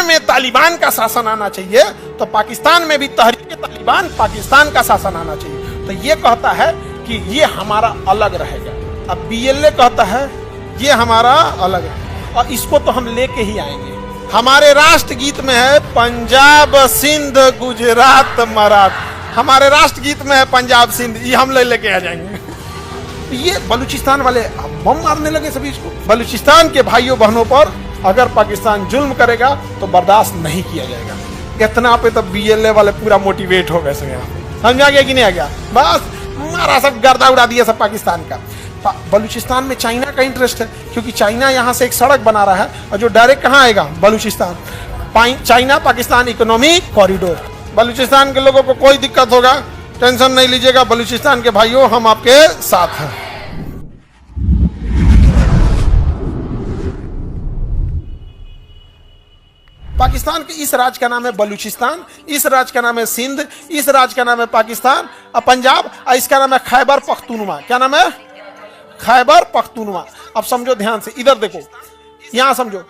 पाकिस्तान में तालिबान का शासन आना चाहिए तो पाकिस्तान में भी तहरीक तालिबान पाकिस्तान का शासन आना चाहिए। तो ये कहता है कि ये हमारा अलग रहेगा। अब बीएलए कहता है ये हमारा अलग है और इसको तो हम लेके ही आएंगे। हमारे राष्ट्रगीत में है पंजाब सिंध गुजरात मराठा, हमारे राष्ट्रगीत में है पंजाब सिंध, ये हम लेके आ जाएंगे। ये बलूचिस्तान वाले बम मारने लगे सभी इसको। बलूचिस्तान के भाइयों बहनों पर अगर पाकिस्तान जुल्म करेगा तो बर्दाश्त नहीं किया जाएगा। इतना पे तो बीएलए वाले पूरा मोटिवेट हो गए सब। यहाँ समझा गया कि नहीं आ गया? बस मारा सब गर्दा उड़ा दिया सब पाकिस्तान का। बलूचिस्तान में चाइना का इंटरेस्ट है क्योंकि चाइना यहाँ से एक सड़क बना रहा है और जो डायरेक्ट कहाँ आएगा? Balochistan. China Pakistan economic corridor. Balochistan के लोगों को कोई दिक्कत होगा टेंशन नहीं लीजिएगा, बलूचिस्तान के भाइयों हम आपके साथ हैं। पाकिस्तान के इस राज्य का नाम है बलूचिस्तान, इस राज्य का नाम है सिंध, इस राज्य का नाम है पाकिस्तान और पंजाब, और इसका नाम है खैबर पख्तूनवा। क्या नाम है? खैबर पख्तूनवा। अब समझो ध्यान से, इधर देखो, यहां समझो,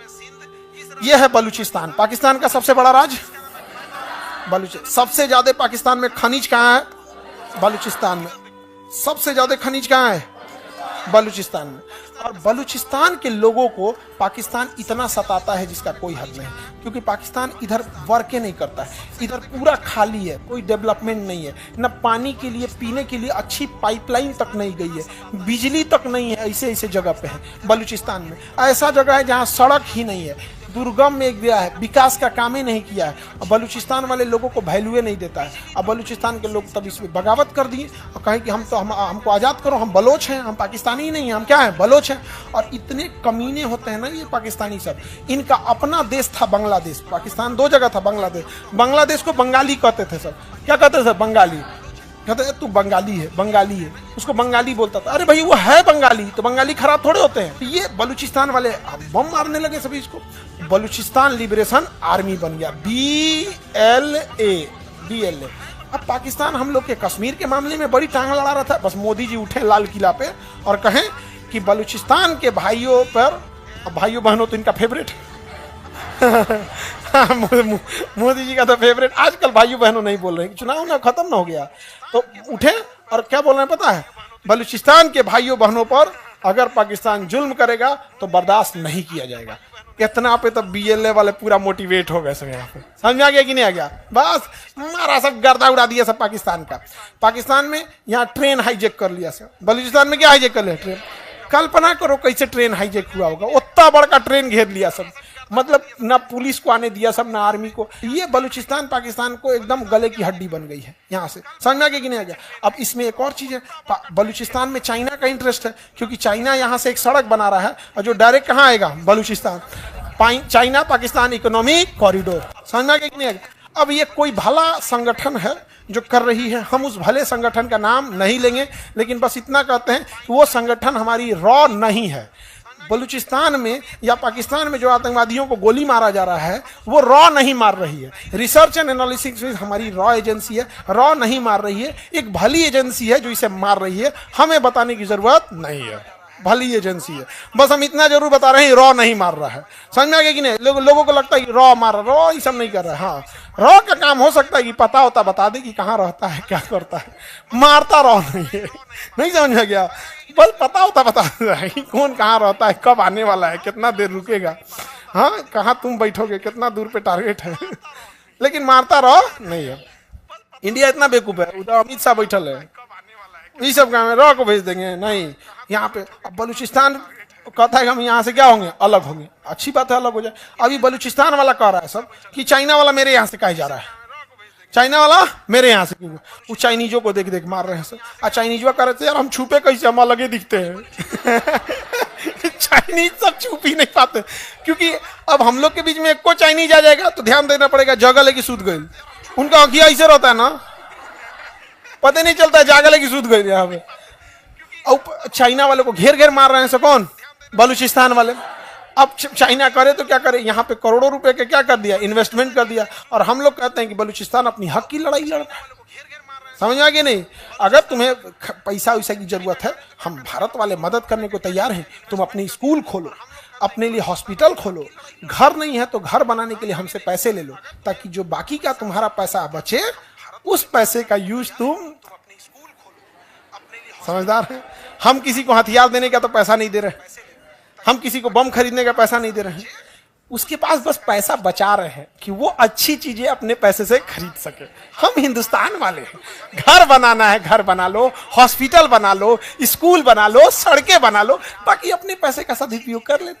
यह है बलूचिस्तान, पाकिस्तान का सबसे बड़ा राज्य बलूचिस्तान। सबसे ज्यादा पाकिस्तान में खनिज कहाँ है? बलूचिस्तान में। सबसे ज्यादा खनिज कहाँ है? बलूचिस्तान में। और बलूचिस्तान के लोगों को पाकिस्तान इतना सताता है जिसका कोई हद नहीं, क्योंकि पाकिस्तान इधर वर्के नहीं करता है, इधर पूरा खाली है, कोई डेवलपमेंट नहीं है, न पानी के लिए पीने के लिए अच्छी पाइपलाइन तक नहीं गई है, बिजली तक नहीं है, ऐसे ऐसे जगह पे है बलूचिस्तान में। ऐसा जगह है जहाँ सड़क ही नहीं है, दुर्गम में गया है, विकास का काम ही नहीं किया है। और बलूचिस्तान वाले लोगों को वैल्यू नहीं देता है। अब बलूचिस्तान के लोग तब इसमें बगावत कर दिए और कहे कि हमको आज़ाद करो, हम बलोच हैं, हम पाकिस्तानी ही नहीं हैं, हम क्या हैं? बलोच हैं। और इतने कमीने होते हैं ना ये पाकिस्तानी सब। इनका अपना देश था बांग्लादेश, पाकिस्तान दो जगह था। बांग्लादेश को बंगाली कहते थे सब। क्या कहते थे? बंगाली। कहते तू बंगाली है, बंगाली है, उसको बंगाली बोलता था। अरे भाई वो है बंगाली, तो बंगाली खराब थोड़े होते हैं। ये बलूचिस्तान वाले बम मारने लगे सभी इसको। बलूचिस्तान लिबरेशन आर्मी बन गया, BLA। अब पाकिस्तान हम लोग के कश्मीर के मामले में बड़ी टांग लड़ा रहा था। बस मोदी जी उठे लाल किला पे और कहें कि बलूचिस्तान के भाइयों पर, भाइयों बहनों तो इनका फेवरेट मोदी जी का तो फेवरेट। आजकल भाइयों बहनों नहीं बोल रहे, चुनाव ना खत्म ना हो गया तो उठे और क्या बोल रहे हैं पता है? बलूचिस्तान के भाइयों बहनों पर अगर पाकिस्तान जुल्म करेगा तो बर्दाश्त नहीं किया जाएगा। इतना पे तो बीएलए वाले पूरा मोटिवेट हो गए सब। यहाँ पे समझ आ गया कि नहीं आ गया? बस मारा सब गर्दा उड़ा दिया सब पाकिस्तान का। पाकिस्तान में यहाँ ट्रेन हाईजेक कर लिया सब। बलूचिस्तान में क्या हाईजेक कर लिया? ट्रेन। कल्पना करो कैसे ट्रेन हाईजेक हुआ होगा। उतना बड़ा ट्रेन घेर लिया सब, मतलब ना पुलिस को आने दिया सब, ना आर्मी को। ये बलूचिस्तान पाकिस्तान को एकदम गले की हड्डी बन गई है यहाँ से। समझ में आ गया कि नहीं आ गया? अब इसमें एक और चीज है, बलूचिस्तान में चाइना का इंटरेस्ट है क्योंकि चाइना यहाँ से एक सड़क बना रहा है और जो डायरेक्ट कहाँ आएगा? Balochistan. China Pakistan economic corridor. समझ में आ गया कि नहीं आ गया? अब ये कोई भला संगठन है जो कर रही है, हम उस भले संगठन का नाम नहीं लेंगे, लेकिन बस इतना कहते हैं कि वो संगठन हमारी रॉ नहीं है। बलूचिस्तान में या पाकिस्तान में जो आतंकवादियों को गोली मारा जा रहा है वो रॉ नहीं मार रही है। रिसर्च एंड एनालिसिस हमारी रॉ एजेंसी है, रॉ नहीं मार रही है। एक भली एजेंसी है जो इसे मार रही है, हमें बताने की जरूरत नहीं है। भली एजेंसी है, बस हम इतना जरूर बता रहे हैं रॉ नहीं मार रहा है। समझ में आ गया कि नहीं? लोगों को लगता है कि रॉ मार रहा, रॉ ये सब नहीं कर रहा है। हाँ, रॉ का काम हो सकता है कि पता होता बता दे कि कहाँ रहता है, क्या करता है, मारता रॉ नहीं है। नहीं समझ में गया? बस पता होता बता है कि कौन कहाँ रहता है, कब आने वाला है, कितना देर रुकेगा, हाँ कहाँ तुम बैठोगे, कितना दूर पे टारगेट है, लेकिन मारता रॉ नहीं है। इंडिया इतना बेवकूफ है, उधर अमित शाह बैठल है, ये सब काम है, रॉ को भेज देंगे नहीं यहाँ पे। अब बलूचिस्तान कहता है कि हम यहाँ से क्या होंगे? अलग होंगे। अच्छी बात है, अलग हो जाए। अभी बलूचिस्तान वाला कह रहा है सब कि चाइना वाला मेरे यहाँ से कहे जा रहा है, चाइना वाला मेरे यहाँ से क्यों? वो चाइनीजों को देख देख मार रहे हैं सब। और चाइनीजों कह रहे थे यार हम छुपे कैसे, हम अलग ही दिखते हैं। चाइनीज सब छुप ही नहीं पाते, क्योंकि अब हम लोग के बीच में एक को चाइनीज आ जाएगा तो ध्यान देना पड़ेगा, जगह लेके सूत गई। उनका आंखिया ऐसे रहता है ना, पता नहीं चलता जागह लेके सूत गई यहाँ पे। और चाइना वाले को घेर घेर मार रहे हैं सब। कौन? बलूचिस्तान वाले। अब चाइना करे तो क्या करे, यहाँ पे करोड़ों रुपए के क्या कर दिया? इन्वेस्टमेंट कर दिया। और हम लोग कहते हैं कि बलूचिस्तान अपनी हक की लड़ाई लड़ता है। समझ आ गया नहीं? अगर तुम्हें पैसा वैसा की जरूरत है, हम भारत वाले मदद करने को तैयार हैं। तुम अपनी स्कूल खोलो, अपने लिए हॉस्पिटल खोलो, घर नहीं है तो घर बनाने के लिए हमसे पैसे ले लो, ताकि जो बाकी का तुम्हारा पैसा बचे उस पैसे का यूज तुम, समझदार है। हम किसी को हथियार देने का तो पैसा नहीं दे रहे, हम किसी को बम खरीदने का पैसा नहीं दे रहे हैं, उसके पास बस पैसा बचा रहे हैं कि वो अच्छी चीजें अपने पैसे से खरीद सके। हम हिंदुस्तान वाले हैं, घर बनाना है घर बना लो, हॉस्पिटल बना लो, स्कूल बना लो, सड़कें बना लो, बाकी अपने पैसे का सदुपयोग कर ले।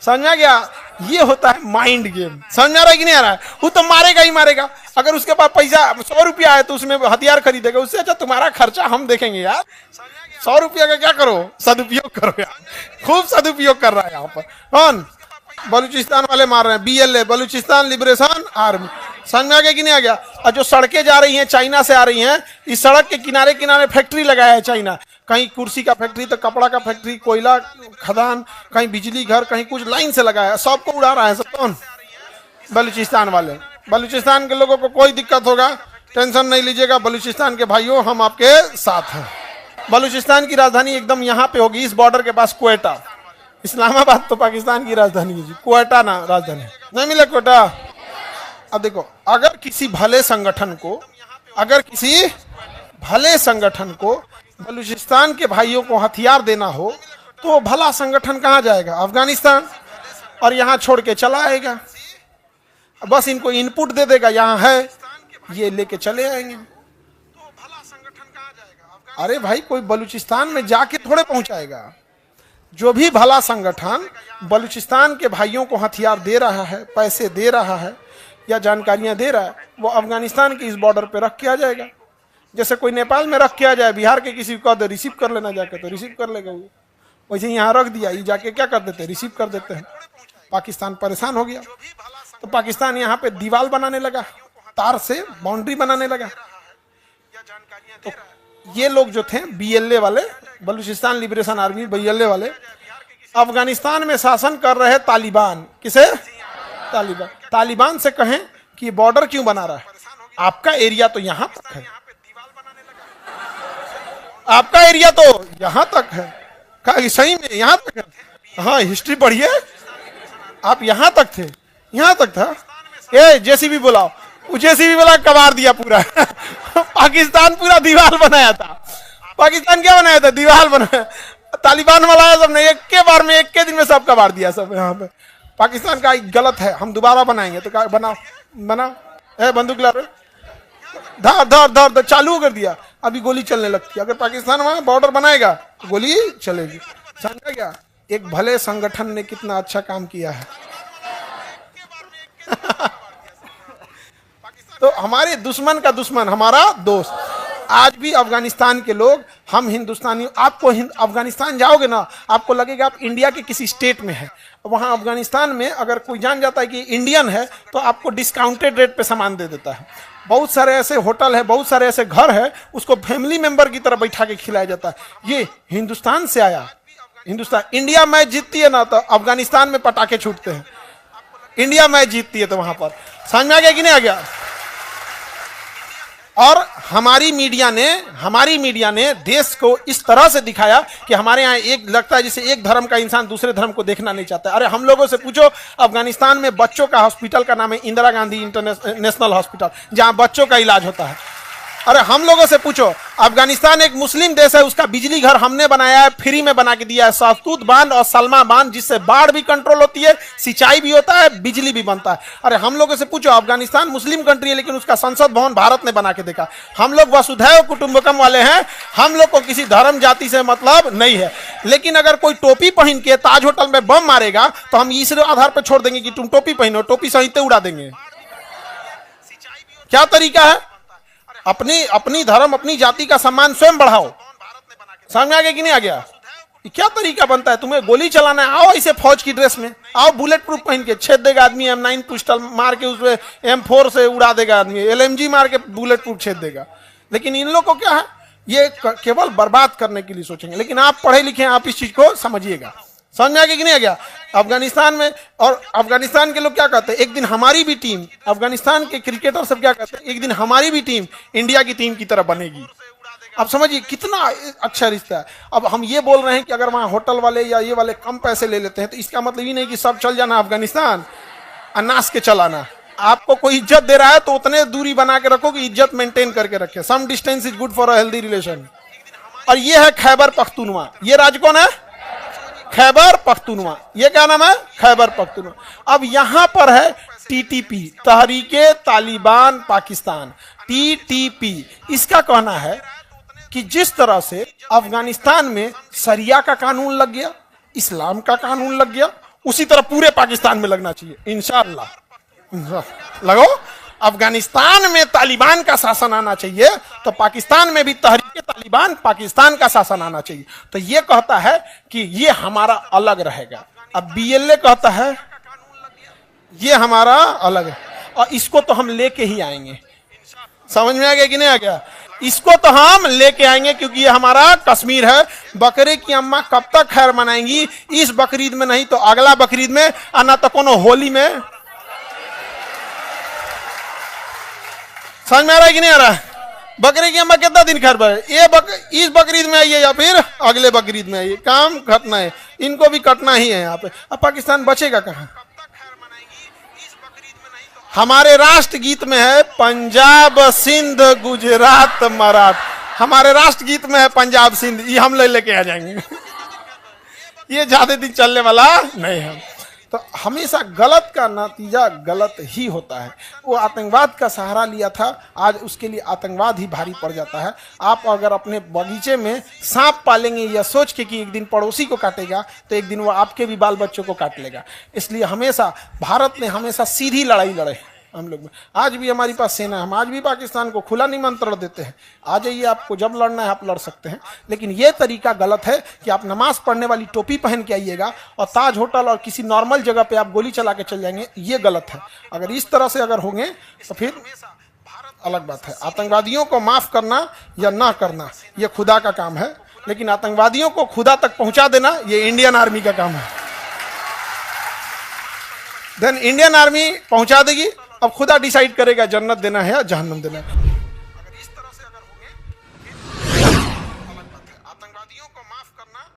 समझा गया? ये होता है माइंड गेम। समझ आ रहा है कि नहीं आ रहा है? वो तो मारेगा ही मारेगा। अगर उसके पास पैसा 100 रुपया है तो उसमें हथियार खरीदेगा, उससे अच्छा तुम्हारा खर्चा हम देखेंगे यार। 100 रुपया का क्या करो, सदुपयोग करो यार। खूब सदुपयोग कर रहा है यहाँ पर। कौन? बलूचिस्तान वाले मार रहे हैं, BLA, बलूचिस्तान लिबरेशन आर्मी। समझ में आ गया कि नहीं आ गया? और जो सड़कें जा रही हैं चाइना से आ रही हैं, इस सड़क के किनारे किनारे फैक्ट्री लगाया है चाइना। कहीं कुर्सी का फैक्ट्री तो कपड़ा का फैक्ट्री, कोयला खदान, कहीं बिजली घर, कहीं कुछ लाइन से लगाया है, सबको उड़ा रहा है। सब कौन? बलूचिस्तान वाले। बलूचिस्तान के लोगों को कोई दिक्कत होगा टेंशन नहीं लीजिएगा, बलूचिस्तान के भाइयों हम आपके साथ हैं। बलूचिस्तान की राजधानी एकदम यहाँ पे होगी, इस बॉर्डर के पास क्वेटा। इस्लामाबाद तो पाकिस्तान की राजधानी है जी, क्वेटा ना राजधानी नहीं मिला क्वेटा। अब देखो, अगर किसी भले संगठन को बलूचिस्तान के भाइयों को हथियार देना हो तो भला संगठन कहाँ जाएगा? अफगानिस्तान। और यहाँ छोड़ के चला आएगा, बस इनको इनपुट दे देगा, यहाँ है, ये लेके चले आएंगे। अरे भाई, कोई बलूचिस्तान में जाके थोड़े पहुंचाएगा। जो भी भला संगठन बलूचिस्तान के भाइयों को हथियार दे रहा है, पैसे दे रहा है या जानकारियां दे रहा है, वो अफगानिस्तान के इस बॉर्डर पे रख के आ जाएगा। जैसे कोई नेपाल में रख के आ जाए, बिहार के किसी को रिसीव कर लेना जाके, तो रिसीव कर लेगा वो। वैसे यहाँ रख दिया, ये जाके क्या कर देते हैं? रिसीव कर देते हैं। पाकिस्तान परेशान हो गया, तो पाकिस्तान यहाँ पे दीवार बनाने लगा, तार से बाउंड्री बनाने लगा। तो ये लोग जो थे BLA वाले, बलूचिस्तान लिबरेशन आर्मी, BLA वाले, अफगानिस्तान में शासन कर रहे तालिबान। किसे? तालिबान। तालिबान से कहें कि बॉर्डर क्यों बना रहा है? आपका एरिया तो यहां तक है, आपका एरिया तो यहां तक है। कहा सही में यहां तक है? हाँ, हिस्ट्री पढ़िए, आप यहां तक थे, यहां तक था। ए JCB बुलाओ, JCB वाला कबाड़ दिया पूरा। पाकिस्तान पूरा दीवार बनाया था। पाकिस्तान क्या बनाया था? दीवार बनाया। तालिबान वाला है, सबने एक के बार में, एक के दिन में सब कबाड़ दिया सब यहाँ पे। पाकिस्तान का गलत है, हम दोबारा बनाएंगे। तो क्या बनाओ, बनाओ। ए बंदूक ला रहे, धर धर धर धर, चालू कर दिया, अभी गोली चलने लगती है। अगर पाकिस्तान वहां बॉर्डर बनाएगा तो गोली चलेगी। समझा क्या? एक भले संगठन ने कितना अच्छा काम किया है। तो हमारे दुश्मन का दुश्मन हमारा दोस्त। आज भी अफगानिस्तान के लोग, हम हिंदुस्तानी, आपको अफगानिस्तान जाओगे ना, आपको लगेगा आप इंडिया के किसी स्टेट में है। वहां अफगानिस्तान में अगर कोई जान जाता है कि इंडियन है तो आपको डिस्काउंटेड रेट पे सामान दे देता है। बहुत सारे ऐसे होटल है, बहुत सारे ऐसे घर है, उसको फैमिली मेंबर की तरह बैठा के खिलाया जाता है। ये हिंदुस्तान से आया। हिंदुस्तान, इंडिया मैच जीतती है ना तो अफगानिस्तान में पटाखे छूटते हैं। इंडिया मैच जीतती है तो वहां पर। समझ में आ गया कि नहीं आ गया? और हमारी मीडिया ने देश को इस तरह से दिखाया कि हमारे यहाँ एक लगता है जैसे एक धर्म का इंसान दूसरे धर्म को देखना नहीं चाहता। अरे हम लोगों से पूछो, अफगानिस्तान में बच्चों का हॉस्पिटल का नाम है इंदिरा गांधी इंटरनेशनल हॉस्पिटल, जहां बच्चों का इलाज होता है। अरे हम लोगों से पूछो, अफगानिस्तान एक मुस्लिम देश है, उसका बिजली घर हमने बनाया है, फ्री में बना के दिया है, सहतूत बांध और सलमा बांध, जिससे बाढ़ भी कंट्रोल होती है, सिंचाई भी होता है, बिजली भी बनता है। अरे हम लोगों से पूछो, अफगानिस्तान मुस्लिम कंट्री है लेकिन उसका संसद भवन भारत ने बना के देखा। हम लोग वसुधैव कुटुंबकम वाले हैं, हम लोग को किसी धर्म जाति से मतलब नहीं है। लेकिन अगर कोई टोपी पहन के ताज होटल में बम मारेगा तो हम इस आधार पर छोड़ देंगे कि तुम टोपी पहनो, टोपी सहित उड़ा देंगे। क्या तरीका है? अपनी धर्म, अपनी जाति का सम्मान स्वयं बढ़ाओ। समझ में आ गया कि नहीं आ गया? क्या तरीका बनता है? तुम्हें गोली चलाना है, आओ इसे फौज की ड्रेस में, आओ बुलेट प्रूफ पहन के, छेद देगा आदमी, M9 पिस्टल मार के उसमें M4 से उड़ा देगा आदमी, LMG मार के बुलेट प्रूफ छेद देगा। लेकिन इन लोगों को क्या है, ये केवल बर्बाद करने के लिए सोचेंगे। लेकिन आप पढ़े लिखे, आप इस चीज को समझिएगा। समझ में आ गया कि नहीं आ गया? अफगानिस्तान में, और अफगानिस्तान के लोग क्या कहते हैं, एक दिन हमारी भी टीम, अफगानिस्तान के क्रिकेटर सब क्या कहते हैं, एक दिन हमारी भी टीम इंडिया की टीम की तरह बनेगी। अब समझिए कितना अच्छा रिश्ता है। अब हम ये बोल रहे हैं कि अगर वहां होटल वाले या ये वाले कम पैसे ले लेते हैं तो इसका मतलब ये नहीं कि सब चल जाना अफगानिस्तान अनास के चलाना। आपको कोई इज्जत दे रहा है तो उतने दूरी बना के रखो कि इज्जत मेंटेन करके रखे। Some distance is good for a healthy relation. और ये है खैबर पख्तूनवा। ये राज्य कौन है? खैबर पख्तूनवा। ये क्या नाम है? खैबर पख्तूनवा। अब यहां पर है टीटीपी, तहरीके तालिबान पाकिस्तान, टीटीपी। इसका कहना है कि जिस तरह से अफगानिस्तान में शरिया का कानून लग गया, इस्लाम का कानून लग गया, उसी तरह पूरे पाकिस्तान में लगना चाहिए इंशाअल्लाह। लगो अफगानिस्तान में तालिबान का शासन आना चाहिए तो पाकिस्तान में भी तहरीके तालिबान पाकिस्तान का शासन आना चाहिए। तो ये कहता है कि ये हमारा अलग रहेगा। अब बीएलए कहता है ये हमारा अलग है और इसको तो हम लेके ही आएंगे। समझ में आ गया कि नहीं आ गया? इसको तो हम लेके आएंगे क्योंकि ये हमारा कश्मीर है। बकरे की अम्मा कब तक खैर मनाएंगी? इस बकरीद में नहीं तो अगला बकरीद में, और ना तो कोनो होली में। समझ में आ रहा है कि नहीं आ रहा है? बकरे की अम्मा कितना दिन खैर पाए? इस बकरीद में आइए या फिर अगले बकरीद में आइए, काम कटना है, इनको भी कटना ही है यहाँ पे। अब पाकिस्तान बचेगा कहाँ? हमारे राष्ट्रगीत में है पंजाब सिंध गुजरात मराठा। हमारे राष्ट्रगीत में है पंजाब सिंध, ये हम लेके आ जाएंगे। ये ज्यादा दिन चलने वाला नहीं है। तो हमेशा गलत का नतीजा गलत ही होता है। वो आतंकवाद का सहारा लिया था, आज उसके लिए आतंकवाद ही भारी पड़ जाता है। आप अगर अपने बगीचे में सांप पालेंगे या सोच के कि एक दिन पड़ोसी को काटेगा तो एक दिन वो आपके भी बाल बच्चों को काट लेगा। इसलिए हमेशा भारत ने हमेशा सीधी लड़ाई लड़े हम लोग में। आज भी हमारे पास सेना है, हम आज भी पाकिस्तान को खुला निमंत्रण देते हैं, आ जाइए, आपको जब लड़ना है आप लड़ सकते हैं। लेकिन ये तरीका गलत है कि आप नमाज पढ़ने वाली टोपी पहन के आइएगा और ताज होटल और किसी नॉर्मल जगह पे आप गोली चला के चल जाएंगे, ये गलत है। अगर इस तरह से अगर होंगे तो फिर अलग बात है। आतंकवादियों को माफ करना या ना करना ये खुदा का काम है, लेकिन आतंकवादियों को खुदा तक पहुंचा देना ये इंडियन आर्मी का काम है। देन इंडियन आर्मी पहुंचा देगी, अब खुदा डिसाइड करेगा जन्नत देना है या जहन्नम देना है।